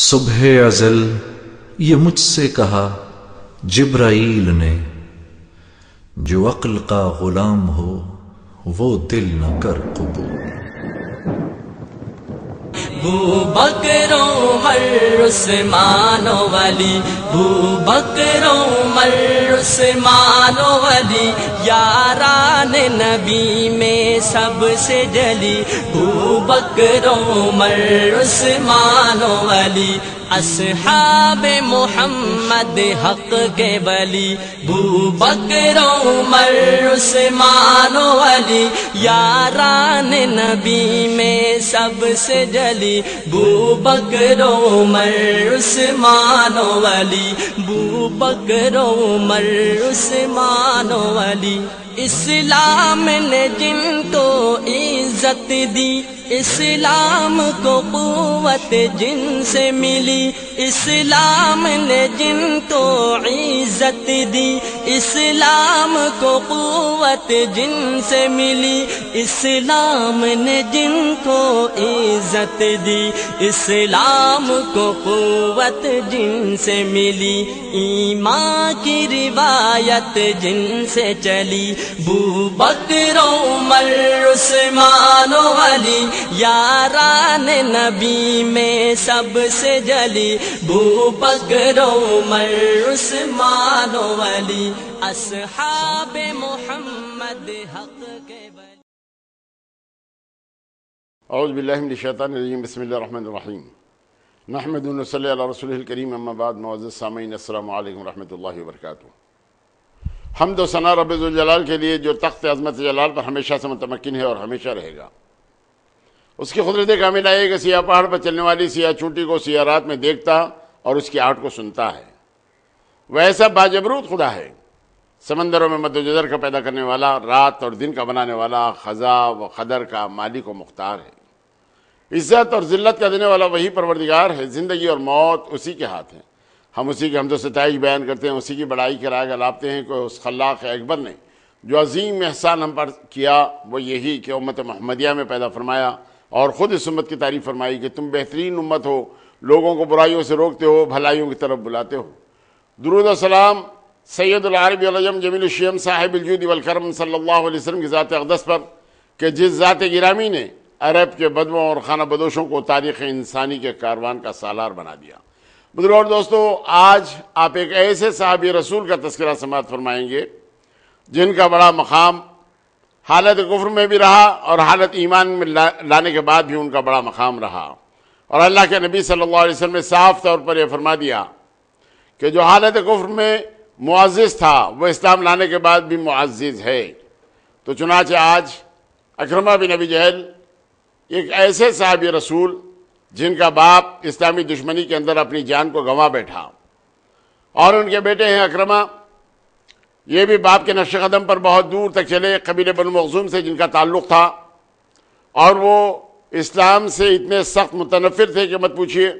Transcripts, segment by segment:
صبح ازل یہ مجھ سے کہا جبرائیل نے، جو عقل کا غلام ہو وہ دل نہ کر قبول۔ بکر عمر عثمان ولی، بکر عمر عثمان ولی، یاران نبی میں سب سے جلی، بکر عمر عثمان ولی، اصحاب محمد حق کے ولی، بکر عمر عثمان ولی، یاران نبی میں سب سے جلی، بکر عمر عثمان ولی، بکر عمر عثمان ولی۔ اسلام نے جن کو عزت دی، اسلام کو قوت جن سے ملی، اسلام نے جن کو عزت دی، اسلام کو قوت جن سے ملی، اسلام نے جن کو عزت دی، اسلام کو قوت جن سے ملی، ایمان کی روایت جن سے چلی، بکر عمر عثمان ولی، یاران نبی میں سب سے جلی، بکر عمر عثمان ولی، اصحاب محمد حق کے ولی۔ اعوذ باللہ من الشیطان الرجیم، بسم اللہ الرحمن الرحیم، نحمد و نصلی علی رسولہ الکریم، اما بعد، معزز سامعین السلام علیکم ورحمۃ اللہ وبرکاتہ۔ حمد و ثنا رب ذوالجلال کے لیے جو تخت عظمت جلال پر ہمیشہ سے متمکن ہے اور ہمیشہ رہے گا۔ اس کی قدرت کاملہ ہے کہ سیاہ پہاڑ پر چلنے والی سیاہ چونٹی کو سیاہ رات میں دیکھتا اور اس کی آہٹ کو سنتا ہے۔ وہ ایسا باجبروت خدا ہے، سمندروں میں مد و جزر کا پیدا کرنے والا، رات اور دن کا بنانے والا، خزاں و قدر کا مالک و مختار ہے۔ عزت اور ذلت کا دینے والا وہی پروردگار ہے، زندگی اور موت اسی کے ہاتھ ہیں۔ ہم اسی کی حمد و ستائش بیان کرتے ہیں، اسی کی بڑائی کے رائے گلاتے ہیں کہ اس خلاق اکبر نے جو عظیم احسان ہم پر کیا وہ یہی کہ امت محمدیہ میں پیدا فرمایا اور خود اس امت کی تعریف فرمائی کہ تم بہترین امت ہو، لوگوں کو برائیوں سے روکتے ہو، بھلائیوں کی طرف بلاتے ہو۔ درود و سلام سید العرب والعجم جمیل الشیم صاحب الجود والکرم صلی اللہ علیہ وسلم کی ذات اقدس پر کہ جس ذات گرامی نے عرب کے بدووں اور خانہ بدوشوں کو تاریخ انسانی کے کاروان کا سالار بنا دیا۔ بزرگوں اور دوستو، آج آپ ایک ایسے صحابی رسول کا تذکرہ سماعت فرمائیں گے جن کا بڑا مقام حالت کفر میں بھی رہا اور حالت ایمان میں لانے کے بعد بھی ان کا بڑا مقام رہا، اور اللہ کے نبی صلی اللہ علیہ وسلم نے صاف طور پر یہ فرما دیا کہ جو حالت کفر میں معزز تھا وہ اسلام لانے کے بعد بھی معزز ہے۔ تو چنانچہ آج اکرمہ بن ابی جہل ایک ایسے صحابی رسول جن کا باپ اسلامی دشمنی کے اندر اپنی جان کو گنوا بیٹھا، اور ان کے بیٹے ہیں اکرمہ، یہ بھی باپ کے نقش قدم پر بہت دور تک چلے، قبیلہ بنو مخزوم سے جن کا تعلق تھا، اور وہ اسلام سے اتنے سخت متنفر تھے کہ مت پوچھئے۔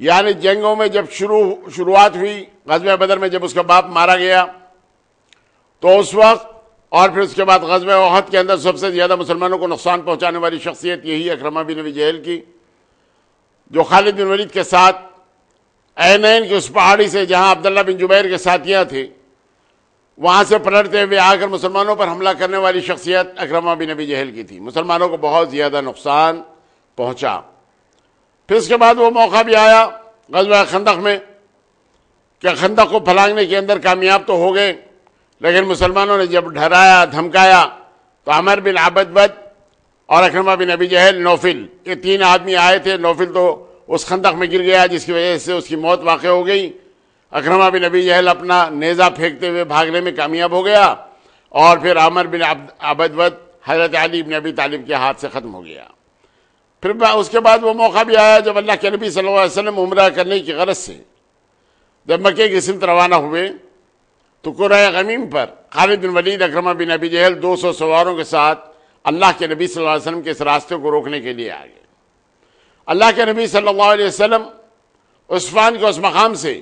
یعنی جنگوں میں جب شروعات ہوئی، غزوہ بدر میں جب اس کا باپ مارا گیا تو اس وقت، اور پھر اس کے بعد غزوہ احد کے اندر سب سے زیادہ مسلمانوں کو نقصان پہنچانے والی شخصیت یہی اکرمہ بن ابی جہل کی، جو خالد بن ولید کے ساتھ عینین کی اس پہاڑی سے جہاں عبداللہ بن جبیر کے ساتھیاں تھے وہاں سے پلٹتے ہوئے آ کر مسلمانوں پر حملہ کرنے والی شخصیت اکرمہ بن ابی جہل کی تھی۔ مسلمانوں کو بہت زیادہ نقصان پہنچا۔ پھر اس کے بعد وہ موقع بھی آیا غزوہ خندق میں کہ خندق کو پھلانگنے کے اندر کامیاب تو ہو گئے، لیکن مسلمانوں نے جب ڈرایا دھمکایا تو عمر بن عبد ود اور اکرمہ بن ابی جہل، نوفل، یہ تین آدمی آئے تھے۔ نوفل تو اس خندق میں گر گیا جس کی وجہ سے اس کی موت واقع ہو گئی۔ اکرمہ بن ابی جہل اپنا نیزہ پھینکتے ہوئے بھاگنے میں کامیاب ہو گیا، اور پھر عمر بن عبد ود حضرت علی بن ابی طالب کے ہاتھ سے ختم ہو گیا۔ پھر اس کے بعد وہ موقع بھی آیا جب اللہ کے نبی صلی اللہ علیہ وسلم عمرہ کرنے کی غرض سے جب مکے کی سمت روانہ ہوئے تو قرہ غمیم پر خالد بن ولید، اکرمہ بن ابی جہل 200 سواروں کے ساتھ اللہ کے نبی صلی اللہ علیہ وسلم کے اس راستے کو روکنے کے لیے آ گئے۔ اللہ کے نبی صلی اللہ علیہ وسلم عثمان کے اس مقام سے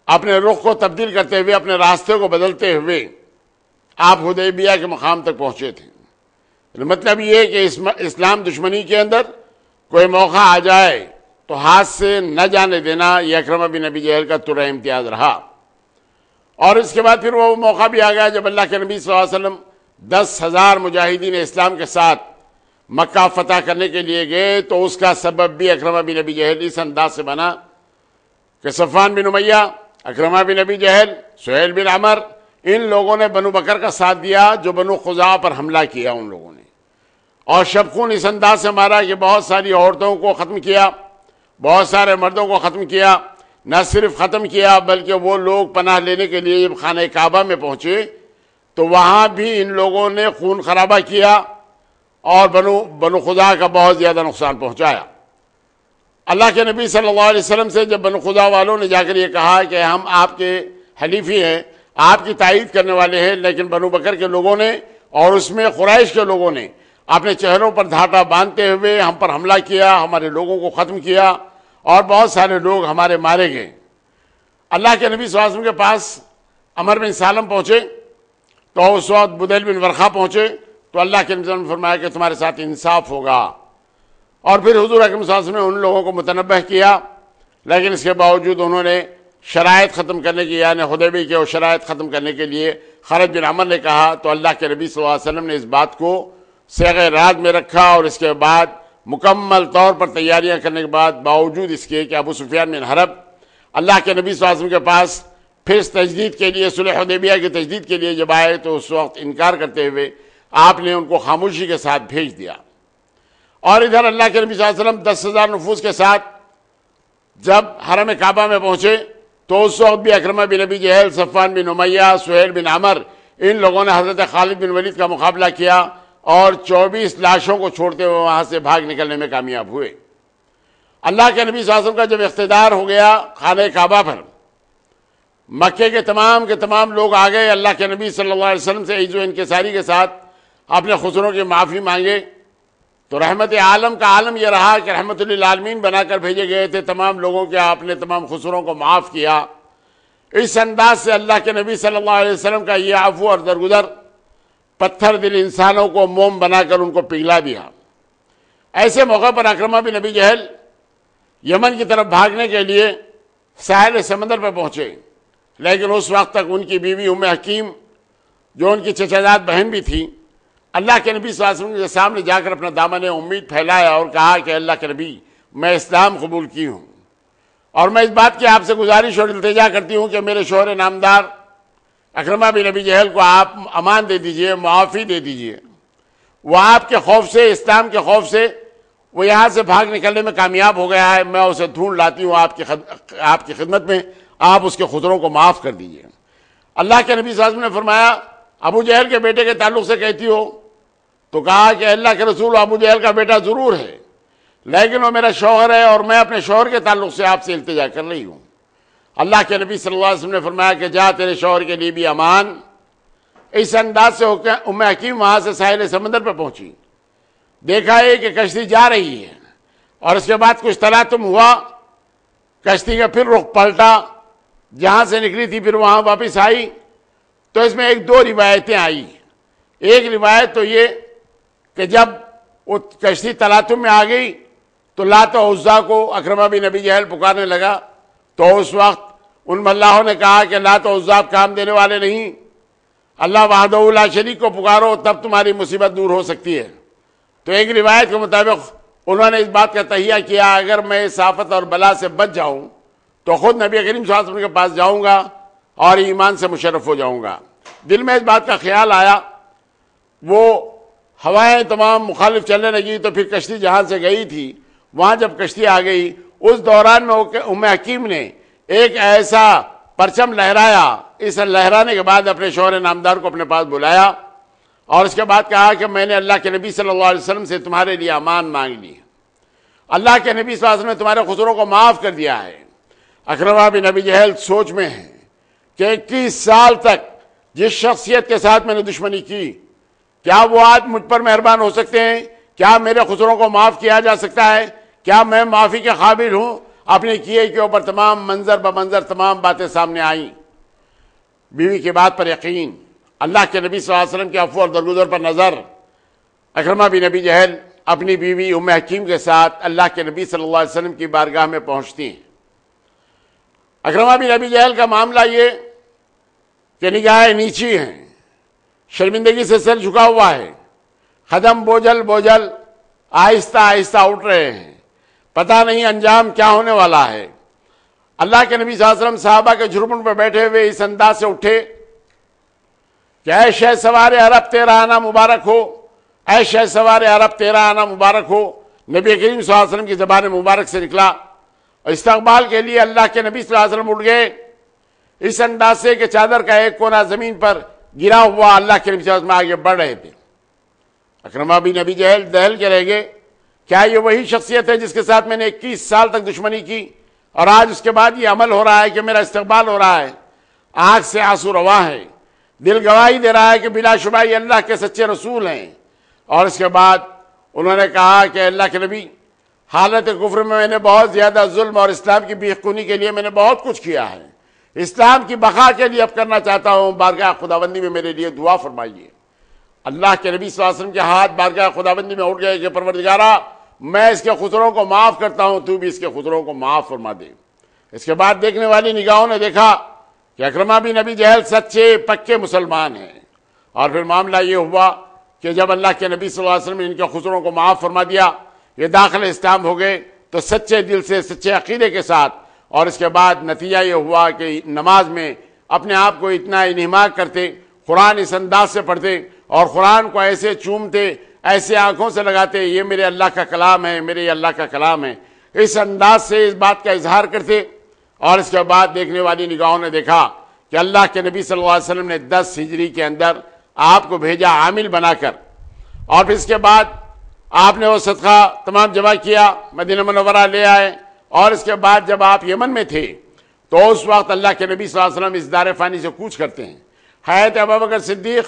اپنے رخ کو تبدیل کرتے ہوئے، اپنے راستے کو بدلتے ہوئے آپ حدیبیہ کے مقام تک پہنچے تھے۔ مطلب یہ کہ اسلام دشمنی کے اندر کوئی موقع آ جائے تو ہاتھ سے نہ جانے دینا یہ اکرمہ بن ابی جہل کا ترہ امتیاز رہا۔ اور اس کے بعد پھر وہ موقع بھی آ گیا جب اللہ کے نبی صلی اللہ علیہ وسلم 10,000 مجاہدین اسلام کے ساتھ مکہ فتح کرنے کے لیے گئے، تو اس کا سبب بھی اکرمہ بن ابی جہل اس انداز سے بنا کہ صفوان بن امیہ، اکرمہ بن ابی جہل، سہیل بن عمر، ان لوگوں نے بنو بکر کا ساتھ دیا جو بنو خزاعہ پر حملہ کیا ان لوگوں نے، اور شبخون اس انداز سے مارا کہ بہت ساری عورتوں کو ختم کیا، بہت سارے مردوں کو ختم کیا۔ نہ صرف ختم کیا بلکہ وہ لوگ پناہ لینے کے لیے جب خانہ کعبہ میں پہنچے تو وہاں بھی ان لوگوں نے خون خرابہ کیا اور بنو خزاعہ کا بہت زیادہ نقصان پہنچایا۔ اللہ کے نبی صلی اللہ علیہ وسلم سے جب بنو خزاعہ والوں نے جا کر یہ کہا کہ ہم آپ کے حلیفی ہیں، آپ کی تائید کرنے والے ہیں، لیکن بنو بکر کے لوگوں نے اور اس میں قریش کے لوگوں نے اپنے چہروں پر دھاتا باندھتے ہوئے ہم پر حملہ کیا، ہمارے لوگوں کو ختم کیا اور بہت سارے لوگ ہمارے مارے گئے۔ اللہ کے نبی صلی اللہ علیہ وسلم کے پاس عمر بن سالم پہنچے تو اس وقت بدیل بن ورقہ پہنچے تو اللہ کے نبی صلی اللہ علیہ وسلم نے فرمایا کہ تمہارے ساتھ انصاف ہوگا، اور پھر حضور اکرم صلی اللہ علیہ وسلم نے ان لوگوں کو متنبہ کیا، لیکن اس کے باوجود انہوں نے شرائط ختم کرنے کی، یعنی حدیبیہ کے وہ شرائط ختم کرنے کے لیے خالد بن عمر نے کہا، تو اللہ کے نبی صلی اللہ علیہ وسلم نے اس بات کو صیغہ راز میں رکھا، اور اس کے بعد مکمل طور پر تیاریاں کرنے کے بعد باوجود اس کے کہ ابو سفیان بن حرب اللہ کے نبی صلی اللہ علیہ وسلم کے پاس پھر تجدید کے لیے، صلح حدیبیہ کی تجدید کے لیے جب آئے تو اس وقت انکار کرتے ہوئے آپ نے ان کو خاموشی کے ساتھ بھیج دیا۔ اور ادھر اللہ کے نبی صلی اللہ علیہ وسلم 10,000 نفوس کے ساتھ جب حرم کعبہ میں پہنچے تو اس وقت بھی اکرمہ بن ابی جہل، صفوان بن امیہ، سہیل بن عمر، ان لوگوں نے حضرت خالد بن ولید کا مقابلہ کیا اور 24 لاشوں کو چھوڑتے ہوئے وہاں سے بھاگ نکلنے میں کامیاب ہوئے۔ اللہ کے نبی صلی اللہ علیہ وسلم کا جب اقتدار ہو گیا خانہ کعبہ پر، مکے کے تمام لوگ آ گئے، اللہ کے نبی صلی اللہ علیہ وسلم سے عز و انکساری کے ساتھ اپنے خسروں کی معافی مانگے، تو رحمت عالم کا عالم یہ رہا کہ رحمت للعالمین بنا کر بھیجے گئے تھے تمام لوگوں کے، آپ نے تمام خسروں کو معاف کیا۔ اس انداز سے اللہ کے نبی صلی اللہ علیہ وسلم کا یہ عفو اور درگزر پتھر دل انسانوں کو موم بنا کر ان کو پگھلا دیا۔ ایسے موقع پر اکرمہ بن ابی جہل یمن کی طرف بھاگنے کے لیے ساحل سمندر پر پہنچے، لیکن اس وقت تک ان کی بیوی ام حکیم جو ان کی چچا بہن بھی تھی، اللہ کے نبی صلی اللہ علیہ وسلم کے سامنے جا کر اپنا دامن امید پھیلایا اور کہا کہ اللہ کے نبی، میں اسلام قبول کی ہوں، اور میں اس بات کی آپ سے گزارش اور التجا کرتی ہوں کہ میرے شوہر نامدار اکرمہ بن ابی جہل کو آپ امان دے دیجئے، معافی دے دیجئے، وہ آپ کے خوف سے، اسلام کے خوف سے وہ یہاں سے بھاگ نکلنے میں کامیاب ہو گیا ہے، میں اسے ڈھونڈ لاتی ہوں آپ کی خدمت میں، آپ اس کے خطروں کو معاف کر دیجئے۔ اللہ کے نبی صلی اللہ علیہ وسلم نے فرمایا، ابو جہل کے بیٹے کے تعلق سے کہتی ہو؟ تو کہا کہ اللہ کے رسول، ابو جہل کا بیٹا ضرور ہے، لیکن وہ میرا شوہر ہے اور میں اپنے شوہر کے تعلق سے آپ سے التجا کر رہی ہوں۔ اللہ کے نبی صلی اللہ علیہ وسلم نے فرمایا کہ جا، تیرے شوہر کے لیے بھی امان۔ اس انداز سے ام حکیم وہاں سے ساحل سمندر پہ پہنچی، دیکھا ہے کہ کشتی جا رہی ہے، اور اس کے بعد کچھ تلاطم ہوا، کشتی کا پھر رخ پلٹا، جہاں سے نکلی تھی پھر وہاں واپس آئی، تو اس میں 1-2 روایتیں آئی۔ ایک روایت تو یہ کہ جب وہ کشتی تلاطم میں آ گئی تو لات و عزا کو اکرمہ بن ابی جہل پکارنے لگا، تو اس وقت ان ملاحوں نے کہا کہ لات و عزا کام دینے والے نہیں، اللہ وحدہ لا شریک کو پکارو تب تمہاری مصیبت دور ہو سکتی ہے۔ تو ایک روایت کے مطابق انہوں نے اس بات کا تہیہ کیا، اگر میں اس آفت اور بلا سے بچ جاؤں تو خود نبی کریم صلی اللہ علیہ وسلم کے پاس جاؤں گا اور ایمان سے مشرف ہو جاؤں گا۔ دل میں اس بات کا خیال آیا، وہ ہوائیں تمام مخالف چلنے لگی، تو پھر کشتی جہاں سے گئی تھی وہاں جب کشتی آ گئی، اس دوران میں ام حکیم نے ایک ایسا پرچم لہرایا، اس لہرانے کے بعد اپنے شوہر نامدار کو اپنے پاس بلایا اور اس کے بعد کہا کہ میں نے اللہ کے نبی صلی اللہ علیہ وسلم سے تمہارے لیے امان مانگ لی، اللہ کے نبی صلی اللہ علیہ وسلم نے تمہارے قصوروں کو معاف کر دیا ہے۔ اکرمہ بن ابی جہل سوچ میں ہے کہ 21 سال تک جس شخصیت کے ساتھ میں نے دشمنی کی، کیا وہ آج مجھ پر مہربان ہو سکتے ہیں؟ کیا میرے قصوروں کو معاف کیا جا سکتا ہے؟ کیا میں معافی کے قابل ہوں؟ اپنے کیے کے اوپر تمام منظر بمنظر تمام باتیں سامنے آئیں، بیوی کی بات پر یقین، اللہ کے نبی صلی اللہ علیہ وسلم کے عفو اور درگزر پر نظر۔ اکرمہ بن ابی جہل اپنی بیوی ام حکیم کے ساتھ اللہ کے نبی صلی اللہ علیہ وسلم کی بارگاہ میں پہنچتی ہیں۔ اکرمہ بن ابی جہل کا معاملہ یہ کہ نگاہیں نیچی ہیں، شرمندگی سے سر جھکا ہوا ہے، قدم بوجھل بوجھل آہستہ آہستہ اٹھ رہے ہیں، پتہ نہیں انجام کیا ہونے والا ہے۔ اللہ کے نبی صلی اللہ علیہ وسلم صحابہ کے جھرمٹ پہ بیٹھے ہوئے اس انداز سے اٹھے کہ اے شہ سوار عرب تیرا آنا مبارک ہو، اے شہ سوار عرب تیرا آنا مبارک ہو۔ نبی کریم صلی اللہ علیہ وسلم کی زبان مبارک سے نکلا اور استقبال کے لیے اللہ کے نبی صلی اللہ علیہ وسلم اٹھ گئے اس انداز سے کہ چادر کا ایک کونا زمین پر گرا ہوا اللہ کے نبی صلی اللہ علیہ وسلم آگے بڑھ رہے تھے۔ اکرمہ بن ابی جہل دہل کے رہ گئے، کیا یہ وہی شخصیت ہے جس کے ساتھ میں نے 21 سال تک دشمنی کی اور آج اس کے بعد یہ عمل ہو رہا ہے کہ میرا استقبال ہو رہا ہے؟ آنکھ سے آنسو رواں ہے، دل گواہی دے رہا ہے کہ بلا شبہ یہ اللہ کے سچے رسول ہیں۔ اور اس کے بعد انہوں نے کہا کہ اللہ کے نبی، حالت کفر میں نے بہت زیادہ ظلم اور اسلام کی بیخ کنی کے لیے میں نے بہت کچھ کیا ہے، اسلام کی بقا کے لیے اب کرنا چاہتا ہوں، بارگاہ خداوندی میں میرے لیے دعا فرمائیے۔ اللہ کے نبی صلی اللہ علیہ وسلم کے ہاتھ بارگاہ خداوندی میں اٹھ گئے کہ پروردگارا، میں اس کے خسروں کو معاف کرتا ہوں، تو بھی اس کے خسروں کو معاف فرما دے۔ اس کے بعد دیکھنے والی نگاہوں نے دیکھا کہ اکرمہ بن ابی جہل سچے پکے مسلمان ہیں۔ اور پھر معاملہ یہ ہوا کہ جب اللہ کے نبی صلی اللہ علیہ وسلم نے ان کے خسروں کو معاف فرما دیا، یہ داخل اسلام ہو گئے تو سچے دل سے سچے عقیدے کے ساتھ۔ اور اس کے بعد نتیجہ یہ ہوا کہ نماز میں اپنے آپ کو اتنا انہماک کرتے، قرآن اس انداز سے پڑھتے اور قرآن کو ایسے چومتے، ایسے آنکھوں سے لگاتے، یہ میرے اللہ کا کلام ہے، میرے اللہ کا کلام ہے، اس انداز سے اس بات کا اظہار کرتے۔ اور اس کے بعد دیکھنے والی نگاہوں نے دیکھا کہ اللہ کے نبی صلی اللہ علیہ وسلم نے 10 ہجری کے اندر آپ کو بھیجا عامل بنا کر، اور پھر اس کے بعد آپ نے وہ صدقہ تمام جمع کیا، مدینہ منورہ لے آئے۔ اور اس کے بعد جب آپ یمن میں تھے تو اس وقت اللہ کے نبی صلی اللہ علیہ وسلم اس دار فانی سے کوچ کرتے ہیں، حضرت ابوبکر صدیق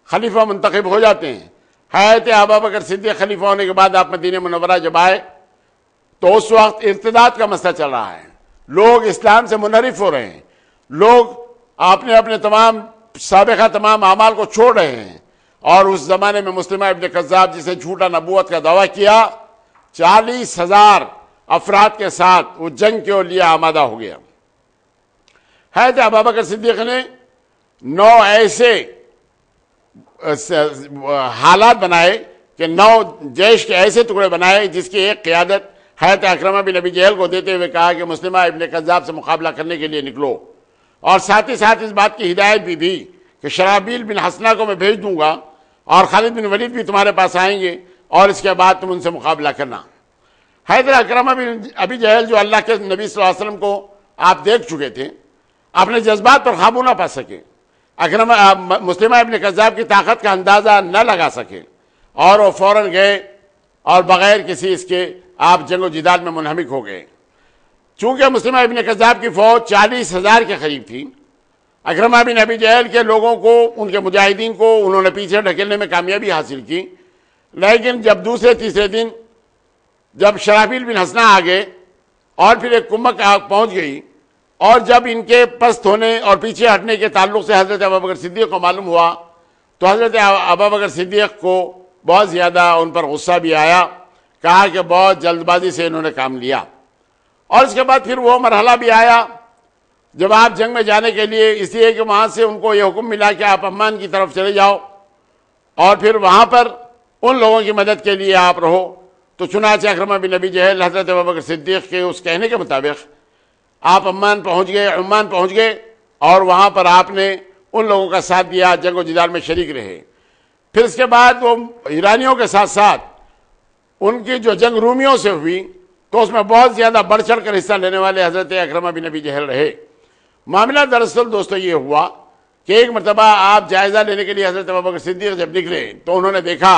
خلیفہ منتخب ہو جاتے ہیں۔ حضرت ابوبکر صدیق خلیفہ ہونے کے بعد آپ مدینہ منورہ جب آئے تو اس وقت ارتداد کا مسئلہ چل رہا ہے، لوگ اسلام سے منحرف ہو رہے ہیں، لوگ اپنے تمام سابقہ تمام اعمال کو چھوڑ رہے ہیں۔ اور اس زمانے میں مسلمہ ابن کذاب جسے جھوٹا نبوت کا دعویٰ کیا، 40,000 افراد کے ساتھ وہ جنگ کے لیے آمادہ ہو گیا۔ حضرت ابوبکر صدیق نے 9 ایسے حالات بنائے کہ 9 جیش کے ایسے ٹکڑے بنائے جس کی ایک قیادت حضرت اکرمہ بن ابی جہل کو دیتے ہوئے کہا کہ مسلمہ ابن کذاب سے مقابلہ کرنے کے لیے نکلو، اور ساتھ ہی ساتھ اس بات کی ہدایت بھی دی کہ شرابیل بن حسنہ کو میں بھیج دوں گا اور خالد بن ولید بھی تمہارے پاس آئیں گے، اور اس کے بعد تم ان سے مقابلہ کرنا۔ حضرت اکرمہ بن ابی جہل جو اللہ کے نبی صلی اللہ علیہ وسلم کو آپ دیکھ چکے تھے، اپنے جذبات پر قابو نہ پا سکے، مسلمہ ابن کذاب کی طاقت کا اندازہ نہ لگا سکے، اور وہ فوراً گئے اور بغیر کسی اس کے آپ جنگ و جدال میں منہمک ہو گئے۔ چونکہ مسلمہ ابن کذاب کی فوج 40,000 کے قریب تھی، اکرمہ بن ابی جہل کے لوگوں کو، ان کے مجاہدین کو انہوں نے پیچھے ڈھکیلنے میں کامیابی حاصل کی، لیکن جب دوسرے تیسرے دن جب شرابیل بن حسنہ آ گئے اور پھر ایک کمک پہنچ گئی، اور جب ان کے پست ہونے اور پیچھے ہٹنے کے تعلق سے حضرت ابوبکر صدیق کو معلوم ہوا تو حضرت ابوبکر صدیق کو بہت زیادہ ان پر غصہ بھی آیا، کہا کہ بہت جلد بازی سے انہوں نے کام لیا۔ اور اس کے بعد پھر وہ مرحلہ بھی آیا جب آپ جنگ میں جانے کے لیے، اس لیے کہ وہاں سے ان کو یہ حکم ملا کہ آپ عمان کی طرف چلے جاؤ اور پھر وہاں پر ان لوگوں کی مدد کے لیے آپ رہو۔ تو چنانچہ اکرمہ بن ابی جہل حضرت ابوبکر صدیق کے اس کہنے کے مطابق آپ عمان پہنچ گئے اور وہاں پر آپ نے ان لوگوں کا ساتھ دیا، جنگ و جدال میں شریک رہے۔ پھر اس کے بعد وہ ایرانیوں کے ساتھ ساتھ ان کی جو جنگ رومیوں سے ہوئی تو اس میں بہت زیادہ بڑھ چڑھ کر حصہ لینے والے حضرت اکرمہ بن ابی جہل رہے۔ معاملہ دراصل دوستو یہ ہوا کہ ایک مرتبہ آپ جائزہ لینے کے لیے حضرت ابوبکر صدیق جب نکلے تو انہوں نے دیکھا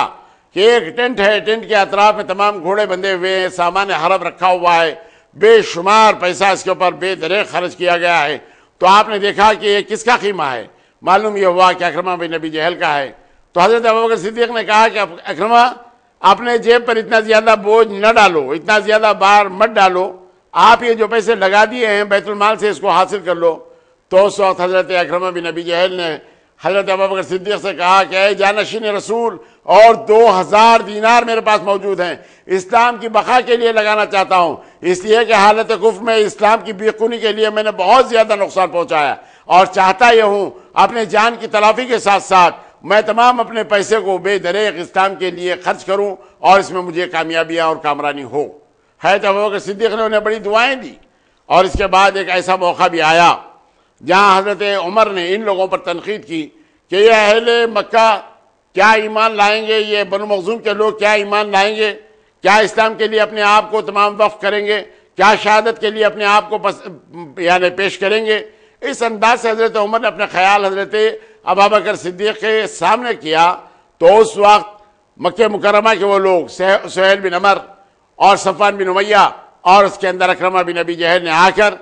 کہ ایک ٹینٹ ہے، ٹینٹ کے اطراف میں تمام گھوڑے بندھے ہوئے ہیں، سامان حرب رکھا ہوا ہے، بے شمار پیسہ اس کے اوپر بے دریغ خرچ کیا گیا ہے۔ تو آپ نے دیکھا کہ یہ کس کا خیمہ ہے، معلوم یہ ہوا کہ اکرمہ بن ابی جہل کا ہے۔ تو حضرت ابوبکر صدیق نے کہا کہ اکرمہ اپنے جیب پر اتنا زیادہ بوجھ نہ ڈالو، اتنا زیادہ بار مت ڈالو، آپ یہ جو پیسے لگا دیے ہیں بیت المال سے اس کو حاصل کر لو۔ تو اس وقت حضرت اکرمہ بن ابی جہل نے حضرت ابوبکر صدیق سے کہا کہ اے جانشین رسول، اور 2000 دینار میرے پاس موجود ہیں، اسلام کی بقا کے لیے لگانا چاہتا ہوں، اس لیے کہ حالت کفر میں اسلام کی بیخونی کے لیے میں نے بہت زیادہ نقصان پہنچایا، اور چاہتا یہ ہوں اپنے جان کی تلافی کے ساتھ ساتھ میں تمام اپنے پیسے کو بے دریغ اسلام کے لیے خرچ کروں، اور اس میں مجھے کامیابیاں اور کامرانی ہو۔ حضرت ابوبکر صدیق نے انہیں بڑی دعائیں دی، اور اس کے بعد ایک ایسا موقع بھی آیا جہاں حضرت عمر نے ان لوگوں پر تنقید کی کہ یہ اہل مکہ کیا ایمان لائیں گے، یہ بنو مخزوم کے لوگ کیا ایمان لائیں گے، کیا اسلام کے لیے اپنے آپ کو تمام وقف کریں گے، کیا شہادت کے لیے اپنے آپ کو یعنی پیش کریں گے۔ اس انداز سے حضرت عمر نے اپنے خیال حضرت ابوبکر صدیق کے سامنے کیا، تو اس وقت مکہ مکرمہ کے وہ لوگ سہیل بن عمر اور صفوان بن امیہ اور اس کے اندر اکرمہ بن ابی جہل نے آ کر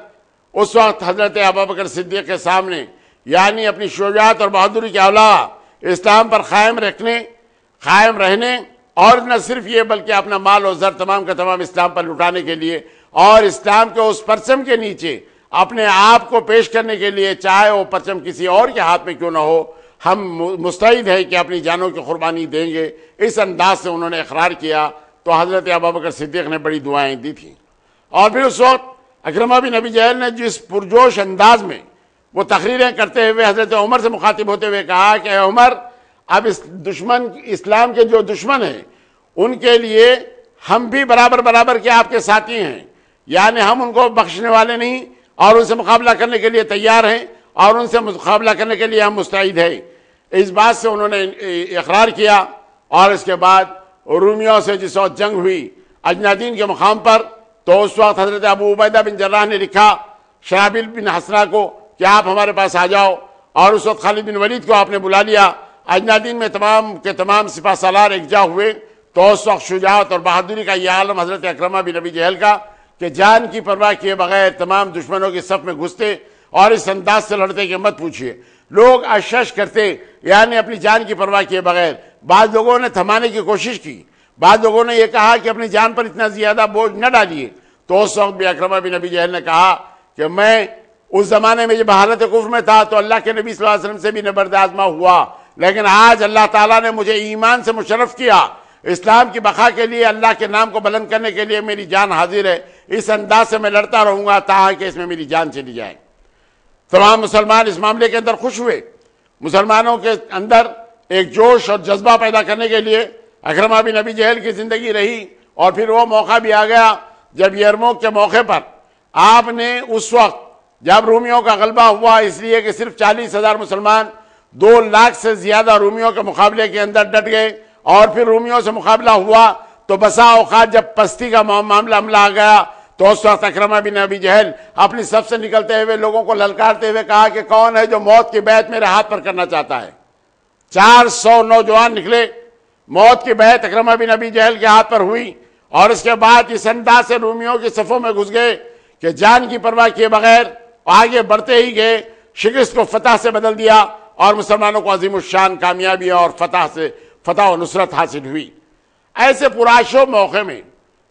اس وقت حضرت ابوبکر صدیق کے سامنے یعنی اپنی شجاعت اور بہادری کے علاوہ اسلام پر قائم رہنے اور نہ صرف یہ بلکہ اپنا مال و زر تمام کا تمام اسلام پر لٹانے کے لیے اور اسلام کے اس پرچم کے نیچے اپنے آپ کو پیش کرنے کے لیے، چاہے وہ پرچم کسی اور کے ہاتھ میں کیوں نہ ہو، ہم مستعد ہیں کہ اپنی جانوں کی قربانی دیں گے۔ اس انداز سے انہوں نے اقرار کیا تو حضرت ابوبکر صدیق نے بڑی دعائیں دی تھیں۔ اور پھر اس وقت اکرمہ بن ابی جہل نے جس پرجوش انداز میں وہ تقریریں کرتے ہوئے حضرت عمر سے مخاطب ہوتے ہوئے کہا کہ اے عمر، اب اسلام کے جو دشمن ہیں ان کے لیے ہم بھی برابر کے آپ کے ساتھی ہیں، یعنی ہم ان کو بخشنے والے نہیں اور ان سے مقابلہ کرنے کے لیے تیار ہیں اور ان سے مقابلہ کرنے کے لیے ہم مستعد ہیں۔ اس بات سے انہوں نے اقرار کیا۔ اور اس کے بعد رومیوں سے جس وقت جنگ ہوئی اجنادین کے مقام پر، تو اس وقت حضرت ابو عبیدہ بن جراح نے لکھا شرحبیل بن حسنہ کو کہ آپ ہمارے پاس آ جاؤ، اور اس وقت خالد بن ولید کو آپ نے بلا لیا۔ اجنادین میں تمام کے تمام سپہ سالار یکجا ہوئے، تو اس وقت شجاعت اور بہادری کا یہ عالم حضرت اکرمہ بن ابی جہل کا کہ جان کی پرواہ کیے بغیر تمام دشمنوں کی صف میں گھستے اور اس انداز سے لڑتے کہ مت پوچھئے، لوگ اشش کرتے یعنی اپنی جان کی پرواہ کیے بغیر۔ بعض لوگوں نے تھمانے کی کوشش کی، بعض لوگوں نے یہ کہا کہ اپنی جان پر اتنا زیادہ بوجھ نہ ڈالیے، تو اس وقت بھی اکرمہ بن ابی جہل نے کہا کہ میں اس زمانے میں جب حالت کفر میں تھا تو اللہ کے نبی صلی اللہ علیہ وسلم سے بھی نبرد آزما ہوا، لیکن آج اللہ تعالیٰ نے مجھے ایمان سے مشرف کیا، اسلام کی بقا کے لیے اللہ کے نام کو بلند کرنے کے لیے میری جان حاضر ہے، اس انداز سے میں لڑتا رہوں گا تاکہ اس میں میری جان چلی جائے۔ تمام مسلمان اس معاملے کے اندر خوش ہوئے۔ مسلمانوں کے اندر ایک جوش اور جذبہ پیدا کرنے کے لیے اکرمہ بن ابی جہل کی زندگی رہی، اور پھر وہ موقع بھی آ گیا جب یرموک کے موقع پر آپ نے اس وقت جب رومیوں کا غلبہ ہوا، اس لیے کہ صرف 40,000 مسلمان 2 لاکھ سے زیادہ رومیوں کے مقابلے کے اندر ڈٹ گئے، اور پھر رومیوں سے مقابلہ ہوا تو بسا اوقات جب پستی کا معاملہ آ گیا تو اس وقت اکرمہ بن ابی جہل اپنی صف سے نکلتے ہوئے لوگوں کو للکارتے ہوئے کہا کہ کون ہے جو موت کی بیعت میرے ہاتھ پر کرنا چاہتا ہے۔ 400 نوجوان نکلے، موت کی بیعت اکرمہ بن ابی جہل کے ہاتھ پر ہوئی، اور اس کے بعد اس انداز سے رومیوں کی صفوں میں گھس گئے کہ جان کی پرواہ کیے بغیر آگے بڑھتے ہی گئے، شکست کو فتح سے بدل دیا اور مسلمانوں کو عظیم الشان کامیابی اور فتح و نصرت حاصل ہوئی۔ ایسے پرآشوب موقع میں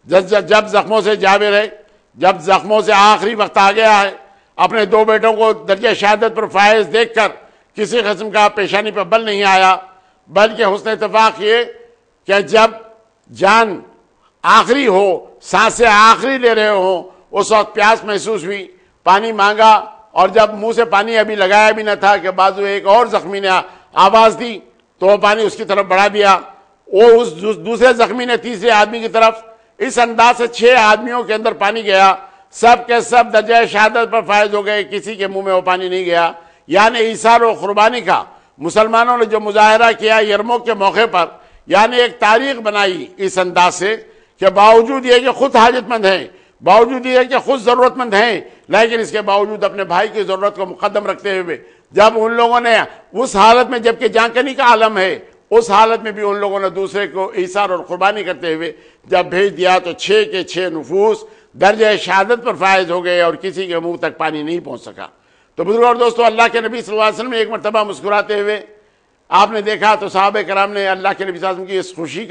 جب زخموں سے جابر ہے، جب زخموں سے آخری وقت آ گیا ہے، اپنے 2 بیٹوں کو درجہ شہادت پر فائز دیکھ کر کسی قسم کا پیشانی پر بل نہیں آیا، بلکہ حسن اتفاق یہ کہ جب جان آخری ہو، سانسیں آخری لے رہے ہوں، اس وقت پیاس محسوس ہوئی، پانی مانگا، اور جب منہ سے پانی ابھی لگایا بھی نہ تھا کہ بازو ایک اور زخمی نے آواز دی تو وہ پانی اس کی طرف بڑھا دیا، وہ اس دوسرے زخمی نے تیسرے آدمی کی طرف، اس انداز سے 6 آدمیوں کے اندر پانی گیا، سب کے سب درجہ شہادت پر فائز ہو گئے، کسی کے منہ میں وہ پانی نہیں گیا۔ یعنی ایثار و قربانی کا مسلمانوں نے جو مظاہرہ کیا یرموک کے موقع پر، یعنی ایک تاریخ بنائی اس انداز سے کہ باوجود یہ کہ خود حاجت مند ہیں، باوجود یہ کہ خود ضرورت مند ہیں، لیکن اس کے باوجود اپنے بھائی کی ضرورت کو مقدم رکھتے ہوئے جب ان لوگوں نے اس حالت میں جبکہ جانکنی کا عالم ہے، اس حالت میں بھی ان لوگوں نے دوسرے کو ایثار اور قربانی کرتے ہوئے جب بھیج دیا تو 6 کے 6 نفوس درجہ شہادت پر فائز ہو گئے اور کسی کے منہ تک پانی نہیں پہنچ سکا۔ تو بزرگوں اور دوستو، اللہ کے نبی صلی اللہ علیہ وسلم نے ایک مرتبہ مسکراتے ہوئے آپ نے دیکھا تو صحابہ کرام نے اللہ کے نبی صلی اللہ علیہ وسلم کی اس خوشی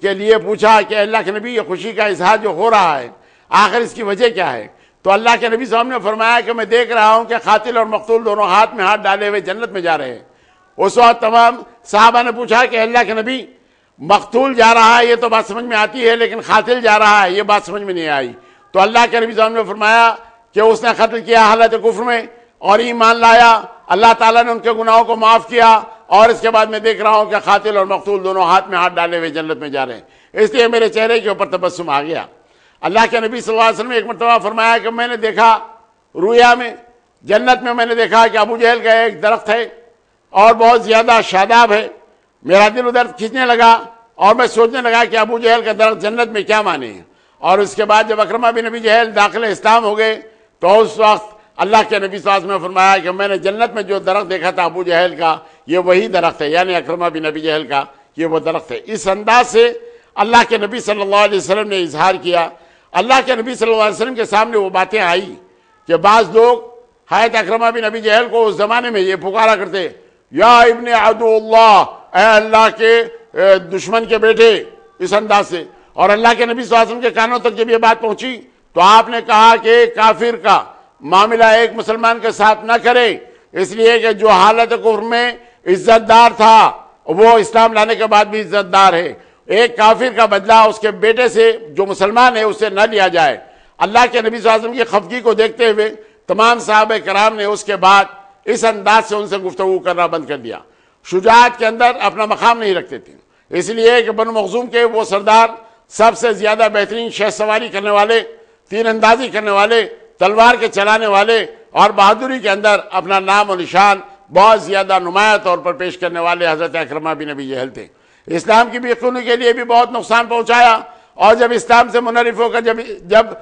کے لیے پوچھا کہ اللہ کے نبی یہ خوشی کا اظہار جو ہو رہا ہے آخر اس کی وجہ کیا ہے؟ تو اللہ کے نبی صلی اللہ علیہ وسلم نے فرمایا کہ میں دیکھ رہا ہوں کہ قاتل اور مقتول دونوں ہاتھ میں ہاتھ ڈالے ہوئے جنت میں جا رہے ہیں۔ اس وقت تمام صحابہ نے پوچھا کہ اللہ کے نبی، مقتول جا رہا ہے یہ تو بات سمجھ میں آتی ہے، لیکن قاتل جا رہا ہے یہ بات سمجھ میں نہیں آئی۔ تو اللہ کے نبی صلی اللہ علیہ وسلم نے فرمایا کہ اس نے قتل کیا حالت کفر میں اور ایمان لایا، اللہ تعالیٰ نے ان کے گناہوں کو معاف کیا، اور اس کے بعد میں دیکھ رہا ہوں کہ قاتل اور مقتول دونوں ہاتھ میں ہاتھ ڈالے ہوئے جنت میں جا رہے ہیں، اس لیے میرے چہرے کے اوپر تبسم آ گیا۔ اللہ کے نبی صلی اللہ علیہ وسلم نے ایک مرتبہ فرمایا کہ میں نے دیکھا رویا میں، جنت میں میں نے دیکھا کہ ابو جہل کا ایک درخت ہے اور بہت زیادہ شاداب ہے۔ میرا دل ادھر کھینچنے لگا اور میں سوچنے لگا کہ ابو جہل کا درخت جنت میں کیا معنی ہے۔ اور اس کے بعد جب اکرمہ بن ابی جہل داخل اسلام ہو گئے تو اس وقت اللہ کے نبی صلی اللہ علیہ وسلم نے فرمایا کہ میں نے جنت میں جو درخت دیکھا تھا ابو جہل کا، یہ وہی درخت ہے، یعنی اکرمہ بن ابی جہل کا یہ وہ درخت ہے۔ اس انداز سے اللہ کے نبی صلی اللہ علیہ وسلم نے اظہار کیا۔ اللہ کے نبی صلی اللہ علیہ وسلم کے سامنے وہ باتیں آئی کہ بعض لوگ حضرت اکرمہ بن ابی جہل کو اس زمانے میں یہ پکارا کرتے، یا ابن عدو اللہ، اے اللہ کے دشمن کے بیٹے، اس انداز سے۔ اور اللہ کے نبی صلی اللہ علیہ وسلم کے کانوں تک جب یہ بات پہنچی تو آپ نے کہا کہ کافر کا معاملہ ایک مسلمان کے ساتھ نہ کرے، اس لیے کہ جو حالت کفر میں عزت دار تھا وہ اسلام لانے کے بعد بھی عزت دار ہے۔ ایک کافر کا بدلہ اس کے بیٹے سے جو مسلمان ہے اس سے نہ لیا جائے۔ اللہ کے نبی صلی اللہ علیہ وسلم کی خفگی کو دیکھتے ہوئے تمام صحابہ کرام نے اس کے بعد اس انداز سے ان سے گفتگو کرنا بند کر دیا۔ شجاعت کے اندر اپنا مقام نہیں رکھتے تھے، اس لیے کہ بنو مخزوم کے وہ سردار سب سے زیادہ بہترین شہ سواری کرنے والے، تیر اندازی کرنے والے، تلوار کے چلانے والے اور بہادری کے اندر اپنا نام و نشان بہت زیادہ نمایاں طور پر پیش کرنے والے حضرت اکرمہ بن ابی جہل تھے۔ اسلام کی بیخونی کے لیے بھی بہت نقصان پہنچایا، اور جب اسلام سے منحرف ہو کر جب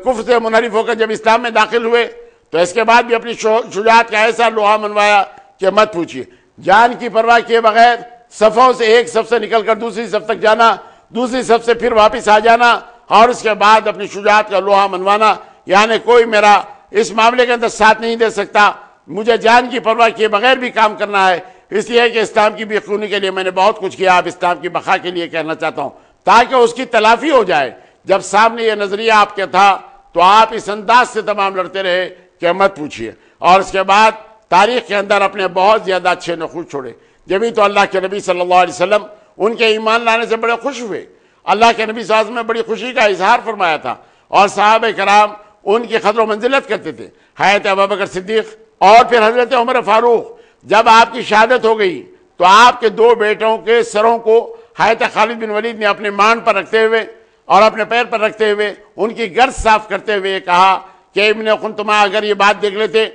کفر سے منحرف ہو کر جب اسلام میں داخل ہوئے تو اس کے بعد بھی اپنی شجاعت کا ایسا لوہا منوایا کہ مت پوچھیے۔ جان کی پرواہ کیے بغیر صفوں سے ایک صف سے نکل کر دوسری صف تک جانا، دوسری صف سے پھر واپس آ جانا، اور اس کے بعد اپنی شجاعت کا لوہا منوانا، یعنی کوئی میرا اس معاملے کے اندر ساتھ نہیں دے سکتا، مجھے جان کی پرواہ کیے بغیر بھی کام کرنا ہے۔ اس لیے کہ اسلام کی بیخونی کے لیے میں نے بہت کچھ کیا، اب اسلام کی بقا کے لیے کہنا چاہتا ہوں تاکہ اس کی تلافی ہو جائے۔ جب سامنے یہ نظریہ آپ کے تھا تو آپ اس انداز سے تمام لڑتے رہے کہ مت پوچھیے، اور اس کے بعد تاریخ کے اندر اپنے بہت زیادہ اچھے نقوش چھوڑے۔ جبھی تو اللہ کے نبی صلی اللہ علیہ وسلم ان کے ایمان لانے سے بڑے خوش ہوئے۔ اللہ کے نبی صلی اللہ علیہ وسلم نے بڑی خوشی کا اظہار فرمایا تھا، اور صحابہ کرام ان کی قدر و منزلت کرتے تھے۔ حضرت ابوبکر صدیق اور پھر حضرت عمر فاروق، جب آپ کی شہادت ہو گئی تو آپ کے دو بیٹوں کے سروں کو حضرت خالد بن ولید نے اپنے مان پر رکھتے ہوئے اور اپنے پیر پر رکھتے ہوئے ان کی گرد صاف کرتے ہوئے کہا کہ ابن خنتما اگر یہ بات دیکھ لیتے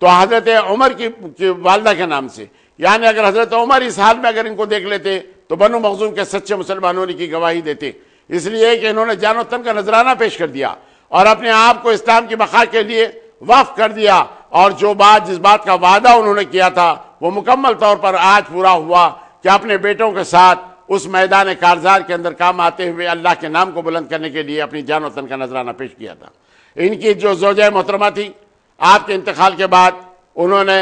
تو حضرت عمر کی والدہ کے نام سے، یعنی اگر حضرت عمر اس حال میں اگر ان کو دیکھ لیتے تو بنو مخزوم کے سچے مسلمان ہونے کی گواہی دیتے، اس لیے کہ انہوں نے جان و تن کا نذرانہ پیش کر دیا اور اپنے آپ کو اسلام کی بقا کے لیے وقف کر دیا، اور جس بات کا وعدہ انہوں نے کیا تھا وہ مکمل طور پر آج پورا ہوا کہ اپنے بیٹوں کے ساتھ اس میدان کارزار کے اندر کام آتے ہوئے اللہ کے نام کو بلند کرنے کے لیے اپنی جان و تن کا نذرانہ پیش کیا تھا۔ ان کی جو زوجہ محترمہ تھی، آپ کے انتقال کے بعد انہوں نے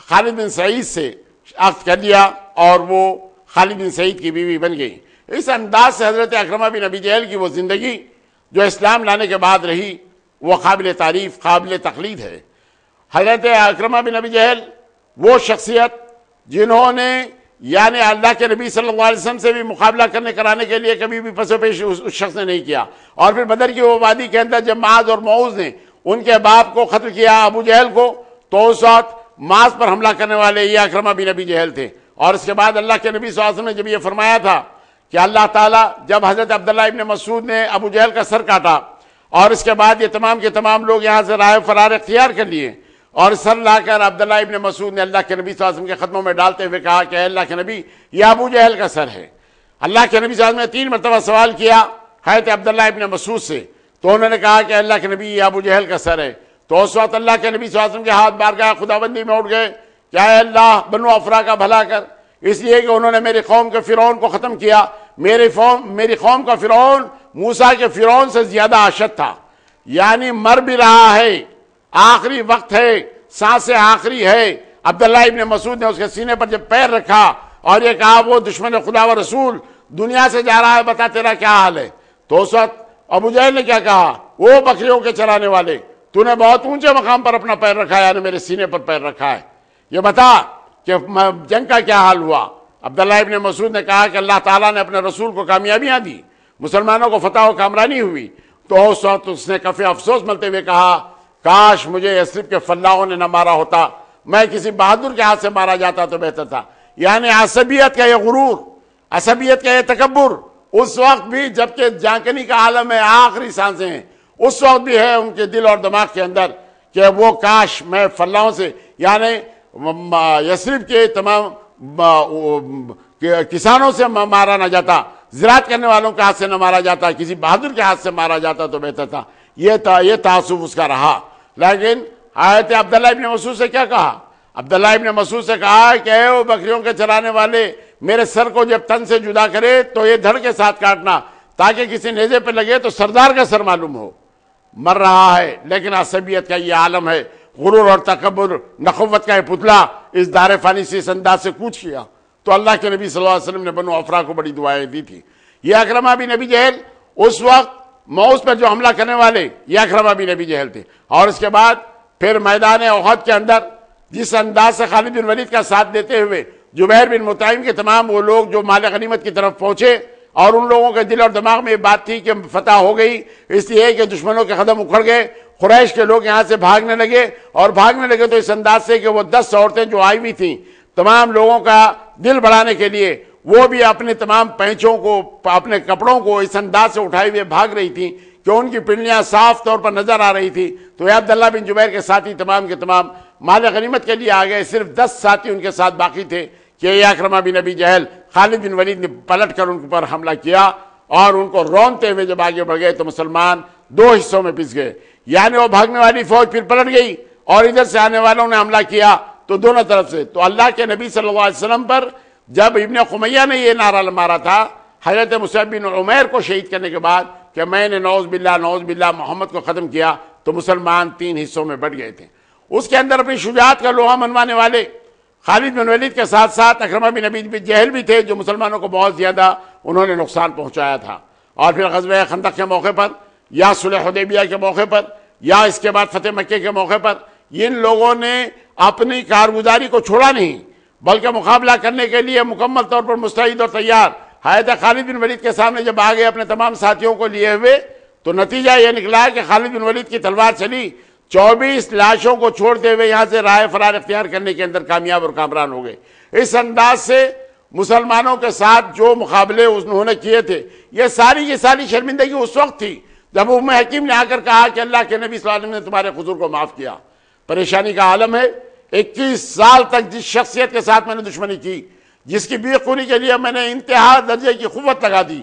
خالد بن سعید سے عقد کر لیا اور وہ خالد بن سعید کی بیوی بن گئی۔ اس انداز سے حضرت اکرمہ بن ابی جہل کی وہ زندگی جو اسلام لانے کے بعد رہی وہ قابل تعریف، قابل تقلید ہے۔ حضرت اکرمہ بن ابی جہل وہ شخصیت جنہوں نے یعنی اللہ کے نبی صلی اللہ علیہ وسلم سے بھی مقابلہ کرانے کے لیے کبھی بھی پس و پیش اس شخص نے نہیں کیا، اور پھر بدر کی وہ وادی کے اندر جب معاذ اور معوذ نے ان کے باپ کو قتل کیا ابو جہل کو، تو اس وقت معاذ پر حملہ کرنے والے یہ اکرمہ بن ابی جہل تھے۔ اور اس کے بعد اللہ کے نبی صلی اللہ علیہ وسلم نے جب یہ فرمایا تھا کہ اللہ تعالیٰ جب حضرت عبداللہ ابن مسعود نے ابو جہل کا سر کاٹا اور اس کے بعد یہ تمام کے تمام لوگ یہاں سے راہ فرار اختیار کر لیے، اور سر لا کر عبداللہ ابن مسعود نے اللہ کے نبی صلی اللہ علیہ وسلم کے قدموں میں ڈالتے ہوئے کہا کہ اے اللہ کے نبی یہ ابو جہل کا سر ہے۔ اللہ کے نبی صلی اللہ علیہ وسلم نے 3 مرتبہ سوال کیا حضرت عبداللہ ابن مسعود سے، تو انہوں نے کہا کہ اللہ کے نبی یہ ابو جہل کا سر ہے۔ تو اس وقت اللہ کے نبی صلی اللہ علیہ وسلم کے ہاتھ بارگاہ خداوندی میں اٹھ گئے کہ اے اللہ بنو افرا کا بھلا کر، اس لیے کہ انہوں نے میری قوم کے فرعون کو ختم کیا۔ میری قوم کا فرعون موسیٰ کے فرعون سے زیادہ اشد تھا، یعنی مر بھی رہا ہے، آخری وقت ہے، سانسیں آخری ہے۔ عبداللہ ابن مسعود نے اس کے سینے پر جب پیر رکھا اور یہ کہا وہ دشمن خدا و رسول دنیا سے جا رہا ہے، بتا تیرا کیا حال ہے؟ تو اس وقت ابو جہل نے کیا کہا؟ وہ بکریوں کے چرانے والے، تو نے بہت اونچے مقام پر اپنا پیر رکھا ہے، یعنی میرے سینے پر پیر رکھا ہے، یہ بتا کہ جنگ کا کیا حال ہوا؟ عبداللہ ابن مسعود نے کہا کہ اللہ تعالیٰ نے اپنے رسول کو کامیابیاں دی، مسلمانوں کو فتح و کامرانی ہوئی، تو اس وقت اس نے کفِ افسوس ملتے ہوئے کہا کاش مجھے یثرب کے فلاحوں نے نہ مارا ہوتا، میں کسی بہادر کے ہاتھ سے مارا جاتا تو بہتر تھا۔ یعنی عصبیت کا یہ غرور، عصبیت کا یہ تکبر اس وقت بھی جبکہ جانکنی کا عالم ہے، آخری سانسیں ہیں، اس وقت بھی ہے ان کے دل اور دماغ کے اندر کہ وہ کاش میں فلاحوں سے، یعنی یثرب کے تمام کسانوں سے مارا نہ جاتا، زراعت کرنے والوں کے ہاتھ سے نہ مارا جاتا، کسی بہادر کے ہاتھ سے مارا جاتا تو بہتر تھا۔ یہ تعصب اس کا رہا۔ لیکن حضرت عبداللہ ابن مسعود سے کیا کہا؟ عبداللہ ابن مسعود سے کہا کہ اے وہ بکریوں کے چرانے والے، میرے سر کو جب تن سے جدا کرے تو یہ دھڑ کے ساتھ کاٹنا، تاکہ کسی نیزے پہ لگے تو سردار کا سر معلوم ہو۔ مر رہا ہے لیکن عصبیت کا یہ عالم ہے، غرور اور تکبر، نخوت کا یہ پتلا اس دار فانی سے اس انداز سے کوچ کیا۔ تو اللہ کے نبی صلی اللہ علیہ وسلم نے بنو افرا کو بڑی دعائیں دی تھی۔ یہ اکرمہ بن ابی جہل اس وقت موس پر جو حملہ کرنے والے یہ اکرمہ بن ابی جہل تھے، اور اس کے بعد پھر میدان احد کے اندر جس انداز سے خالد بن ولید کا ساتھ دیتے ہوئے جبیر بن مطعم کے تمام وہ لوگ جو مال غنیمت کی طرف پہنچے، اور ان لوگوں کے دل اور دماغ میں یہ بات تھی کہ فتح ہو گئی، اس لیے کہ دشمنوں کے قدم اکھڑ گئے، قریش کے لوگ یہاں سے بھاگنے لگے، اور بھاگنے لگے تو اس انداز سے کہ وہ 10 عورتیں جو آئی ہوئی تھیں تمام لوگوں کا دل بڑھانے کے لیے، وہ بھی اپنے تمام پینچوں کو، اپنے کپڑوں کو اس انداز سے اٹھائے ہوئے بھاگ رہی تھیں کہ ان کی پنڈلیاں صاف طور پر نظر آ رہی تھی۔ تو یہ عبداللہ بن جبیر کے ساتھی تمام کے تمام مال غنیمت کے لیے آ گئے، صرف 10 ساتھی ان کے ساتھ باقی تھے کہ یہ اکرمہ بن ابی جہل، خالد بن ولید نے پلٹ کر ان پر حملہ کیا، اور ان کو رونتے ہوئے جب آگے بڑھ گئے تو مسلمان 2 حصوں میں پس گئے، یعنی وہ بھاگنے والی فوج پھر پلٹ گئی اور ادھر سے آنے والوں نے حملہ کیا، تو دونوں طرف سے۔ تو اللہ کے نبی صلی اللہ علیہ وسلم پر جب ابن خمیہ نے یہ نعرہ مارا تھا حضرت مصعب بن عمیر کو شہید کرنے کے بعد کہ میں نے نعوذ باللہ محمد کو ختم کیا، تو مسلمان 3 حصوں میں بٹ گئے تھے۔ اس کے اندر اپنی شجاعت کا لوہا منوانے والے خالد بن ولید کے ساتھ ساتھ اکرمہ بن ابی جہل بھی تھے، جو مسلمانوں کو بہت زیادہ انہوں نے نقصان پہنچایا تھا۔ اور پھر غزوہ خندق کے موقع پر یا صلح حدیبیہ کے موقع پر یا اس کے بعد فتح مکہ کے موقع پر ان لوگوں نے اپنی کارگزاری کو چھوڑا نہیں، بلکہ مقابلہ کرنے کے لیے مکمل طور پر مستعد اور تیار۔ حضرت خالد بن ولید کے سامنے جب آگے اپنے تمام ساتھیوں کو لیے ہوئے تو نتیجہ یہ نکلا کہ خالد بن ولید کی تلوار چلی، 24 لاشوں کو چھوڑتے ہوئے یہاں سے راہ فرار اختیار کرنے کے اندر کامیاب اور کامران ہو گئے۔ اس انداز سے مسلمانوں کے ساتھ جو مقابلے انہوں نے کیے تھے، یہ ساری شرمندگی اس وقت تھی جب ام حکیم نے آ کر کہا کہ اللہ کے نبی صلی اللہ علیہ وسلم نے تمہارے قصور کو معاف کیا۔ پریشانی کا عالم ہے۔ 21 سال تک جس شخصیت کے ساتھ میں نے دشمنی کی، جس کی بے خونی کے لیے میں نے انتہا درجے کی قوت لگا دی،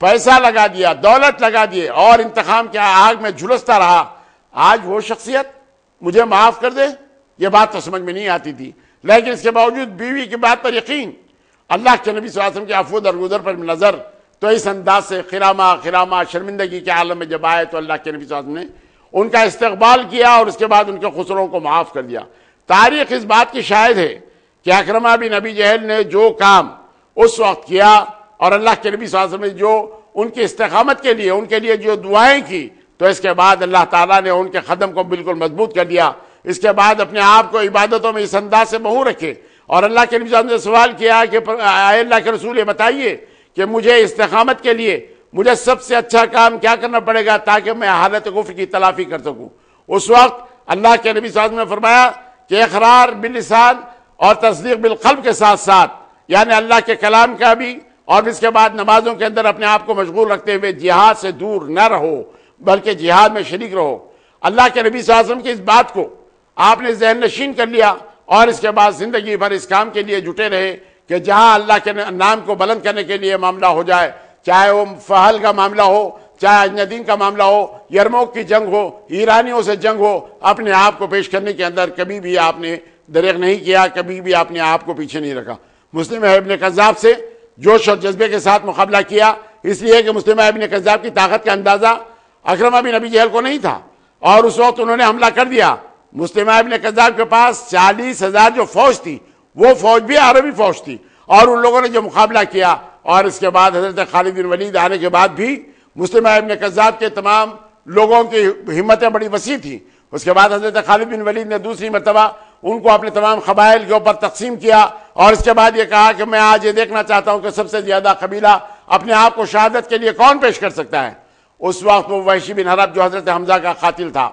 پیسہ لگا دیا، دولت لگا دیے، اور انتقام کی آگ میں جھلستا رہا، آج وہ شخصیت مجھے معاف کر دے، یہ بات تو سمجھ میں نہیں آتی تھی۔ لیکن اس کے باوجود بیوی کی بات پر یقین، اللہ کے نبی صلی اللہ علیہ وسلم کے عفو درگزر پر نظر، تو اس انداز سے خرامہ شرمندگی کے عالم میں جب آئے تو اللہ کے نبی صلی اللہ علیہ وسلم نے ان کا استقبال کیا اور اس کے بعد ان کے قصوروں کو معاف کر دیا۔ تاریخ اس بات کی شاہد ہے کہ اکرمہ بن ابی جہل نے جو کام اس وقت کیا اور اللہ کے نبی صلی اللہ علیہ وسلم نے جو ان کی استقامت کے لیے ان کے لیے جو دعائیں کی، تو اس کے بعد اللہ تعالیٰ نے ان کے قدم کو بالکل مضبوط کر دیا۔ اس کے بعد اپنے آپ کو عبادتوں میں اس انداز سے مہو رکھے، اور اللہ کے نبی صلی اللہ علیہ وسلم نے سوال کیا کہ اے اللہ کے رسول، یہ بتائیے کہ مجھے استقامت کے لیے مجھے سب سے اچھا کام کیا کرنا پڑے گا تاکہ میں حالت کفر کی تلافی کر سکوں۔ اس وقت اللہ کے نبی صلی اللہ علیہ وسلم نے فرمایا کہ اقرار باللسان اور تصدیق بالقلب کے ساتھ ساتھ، یعنی اللہ کے کلام کا بھی، اور اس کے بعد نمازوں کے اندر اپنے آپ کو مشغول رکھتے ہوئے جہاد سے دور نہ رہو بلکہ جہاد میں شریک رہو۔ اللہ کے نبی صلی اللہ علیہ وسلم کی اس بات کو آپ نے ذہن نشین کر لیا، اور اس کے بعد زندگی بھر اس کام کے لیے جٹے رہے کہ جہاں اللہ کے نام کو بلند کرنے کے لیے معاملہ ہو جائے، چاہے وہ فہل کا معاملہ ہو، چاہے اجندین کا معاملہ ہو، یرموک کی جنگ ہو، ایرانیوں سے جنگ ہو، اپنے آپ کو پیش کرنے کے اندر کبھی بھی آپ نے دریغ نہیں کیا، کبھی بھی اپنے آپ کو پیچھے نہیں رکھا۔ مسلمہ ابن کذاب سے جوش اور جذبے کے ساتھ مقابلہ کیا، اس لیے کہ مسلمہ ابن کذاب کی طاقت کا اندازہ اکرمہ بن ابی جہل کو نہیں تھا، اور اس وقت انہوں نے حملہ کر دیا۔ مسلمہ ابن کذاب کے پاس 40,000 جو فوج تھی، وہ فوج بھی عربی فوج تھی، اور ان لوگوں نے جو مقابلہ کیا، اور اس کے بعد حضرت خالد بن ولید آنے کے بعد بھی مسلمہ ابن کذاب کے تمام لوگوں کی ہمتیں بڑی وسیع تھیں، اس کے بعد حضرت خالد بن ولید نے دوسری مرتبہ ان کو اپنے تمام قبائل کے اوپر تقسیم کیا اور اس کے بعد یہ کہا کہ میں آج یہ دیکھنا چاہتا ہوں کہ سب سے زیادہ قبیلہ اپنے آپ کو شہادت کے لیے کون پیش کر سکتا ہے۔ اس وقت وہ وحشی بن حرب جو حضرت حمزہ کا قاتل تھا،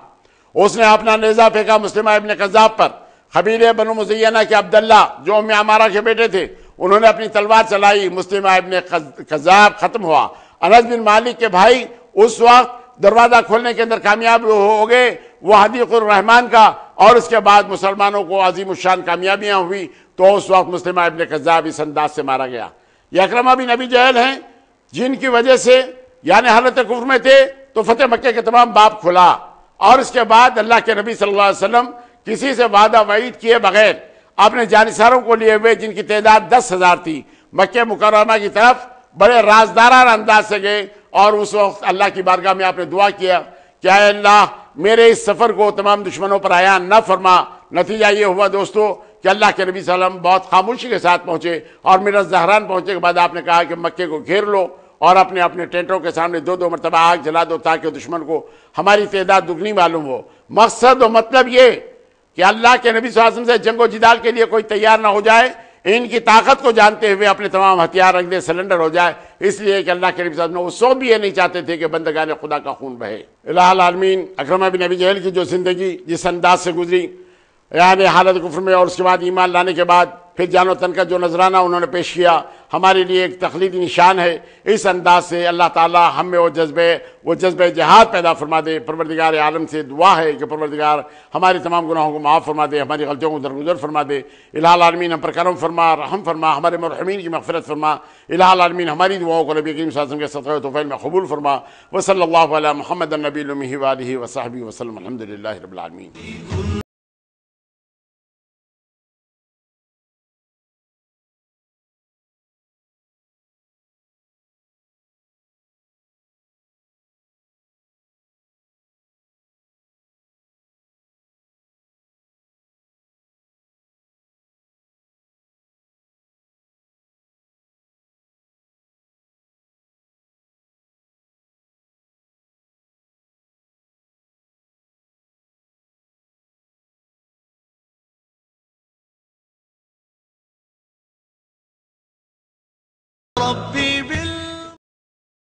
اس نے اپنا نیزہ پھینکا مسلمہ ابن کذاب پر۔ قبیلے بنو مزینہ کے عبداللہ جو ام عمارہ کے بیٹے تھے، انہوں نے اپنی تلوار چلائی، مسلمہ ابن کذاب ختم ہوا۔ انس بن مالک کے بھائی اس وقت دروازہ کھولنے کے اندر کامیاب ہو گئے، وہ حدیق الرحمن کا، اور اس کے بعد مسلمانوں کو عظیم الشان کامیابیاں ہوئی، تو اس وقت مسلمہ ابن کذاب اس انداز سے مارا گیا۔ یہ اکرمہ بن ابی جہل ہیں جن کی وجہ سے یعنی حالت کفر میں تھے تو فتح مکہ کے تمام باب کھلا، اور اس کے بعد اللہ کے نبی صلی اللہ علیہ وسلم کسی سے وعدہ وعید کیے بغیر اپنے جانثاروں کو لیے ہوئے، جن کی تعداد 10,000 تھی، مکہ مکرمہ کی طرف بڑے رازدارانہ انداز سے گئے، اور اس وقت اللہ کی بارگاہ میں آپ نے دعا کیا کہ اے اللہ میرے اس سفر کو تمام دشمنوں پر عیاں نہ فرما۔ نتیجہ یہ ہوا دوستو کہ اللہ کے نبی صلی اللہ علیہ وسلم بہت خاموشی کے ساتھ پہنچے، اور میرا زہران پہنچے کے بعد آپ نے کہا کہ مکے کو گھیر لو اور اپنے اپنے ٹینٹوں کے سامنے 2 مرتبہ آگ جلا دو تاکہ دشمن کو ہماری تعداد دگنی معلوم ہو۔ مقصد و مطلب یہ کہ اللہ کے نبی صلی اللہ علیہ وسلم سے جنگ و جدال کے لیے کوئی تیار نہ ہو جائے، ان کی طاقت کو جانتے ہوئے اپنے تمام ہتھیار رکھ دے، سلنڈر ہو جائے، اس لیے کہ اللہ کے نبی صلی اللہ علیہ وسلم اس وقت بھی یہ نہیں چاہتے تھے کہ بندگان خدا کا خون بہے۔ الہ العالمین، اکرمہ بن ابی جہل کی جو زندگی جس انداز سے گزری، یعنی حالت کفر میں اور اس کے بعد ایمان لانے کے بعد پھر جان و تن کا جو نذرانہ انہوں نے پیش کیا، ہمارے لیے ایک تخلیدی نشان ہے۔ اس انداز سے اللہ تعالی ہم میں وہ جذبہ جہاد پیدا فرما دے۔ پروردگار عالم سے دعا ہے کہ پروردگار ہماری تمام گناہوں کو معاف فرما دے، ہماری غلطیوں کو درگزر فرما دے۔ الہ العالمین ہم پر کرم فرما، رحم فرما، ہمارے مرحومین کی مغفرت فرما۔ الہ العالمین ہماری دعاؤں کو نبی کریم صلی اللہ علیہ وسلم کے صدقہ و توفیل میں قبول فرما۔ وصلی اللہ علی محمد النبی الامی و آلہ و صحبہ وسلم۔ الحمدللہ رب العالمین۔